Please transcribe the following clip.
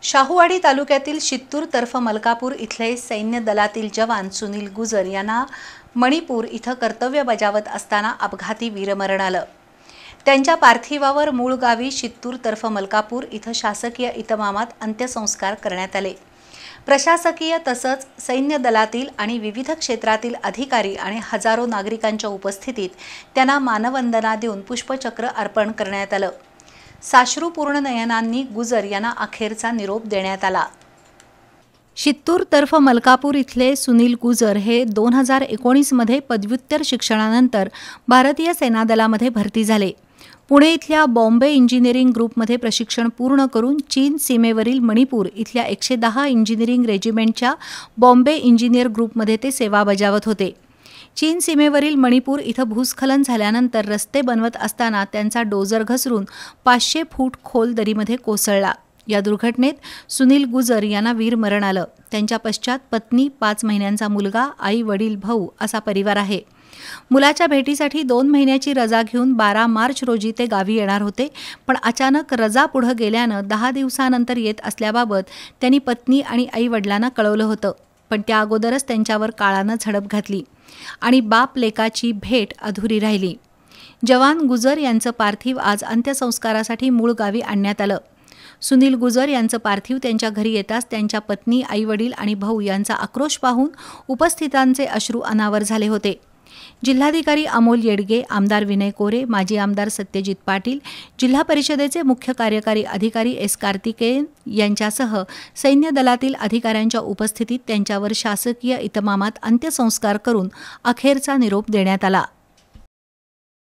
शाहूवाडी तालुक्यातील शित्तूर तर्फ मलकापूर इथले सैन्य दलातील जवान सुनील गुजर यांना मणिपूर इथं कर्तव्य बजावत असताना अपघाती वीरमरण आलं। त्यांच्या पार्थिवावर मूळ गावी शित्तूर तर्फ मलकापूर इथं शासकीय इतमामात अंत्यसंस्कार करण्यात आले। प्रशासकीय तसंच सैन्य दलातील आणि विविध क्षेत्रातील अधिकारी आणि हजारो नागरिकांच्या उपस्थितीत त्यांना मानवंदना देऊन पुष्पचक्र अर्पण करण्यात आलं। साश्रुपूर्ण नयनांनी गुजर यांना अखेरचा निरोप देण्यात आला। शित्तूर तर्फ मलकापूर इथले सुनील गुजर हे 2019 मध्ये पदव्युत्तर शिक्षणानंतर भारतीय सेना दलामध्ये भरती झाले। पुणे इथल्या बॉम्बे इंजिनिअरिंग ग्रुपमध्ये प्रशिक्षण पूर्ण करून चीन सीमेवरील मणिपूर इथल्या 110 इंजिनिअरिंग रेजिमेंटच्या बॉम्बे इंजिनियर ग्रुपमध्ये ते सेवा बजावत होते। चीन सीमेवरील मणिपूर इथं भूस्खलन झाल्यानंतर रस्ते बनवत असताना त्यांचा डोजर घसरून 500 फूट खोल दरीमध्ये कोसळला। या दुर्घटनेत सुनील गुजर यांना वीरमरण आलं। त्यांच्या पश्चात पत्नी, 5 महिन्यांचा मुलगा, आई, वडील, भाऊ असा परिवार आहे। मुलाच्या भेटीसाठी 2 महिन्याची रजा घेऊन 12 मार्च रोजी ते गावी येणार होते, पण अचानक रजा पुढे गेल्यानं 10 दिवसानंतर येत असल्याबाबत त्यांनी पत्नी आणि आई वडिलांना कळवलं होतं, पण त्या अगोदरच त्यांच्यावर काळानं झडप घातली आणि बाप लेकाची भेट अधुरी राहिली। जवान गुजर यांचं पार्थिव आज अंत्यसंस्कारासाठी मूळ गावी आणण्यात आलं। सुनील गुजर यांचं पार्थिव त्यांच्या घरी येताच त्यांच्या पत्नी, आई वडील आणि भाऊ यांचा आक्रोश पाहून उपस्थितांचे अश्रू अनावर झाले होते। जिल्हाधिकारी अमोल येडगे, आमदार विनय कोरे, माजी आमदार सत्यजित पाटील, जिल्हा परिषदेचे मुख्य कार्यकारी अधिकारी एस कार्तिकेयन यांच्यासह सैन्य दलातील अधिकाऱ्यांच्या उपस्थितीत त्यांच्यावर शासकीय इतमामात अंत्यसंस्कार करून अखेरचा निरोप देण्यात आला।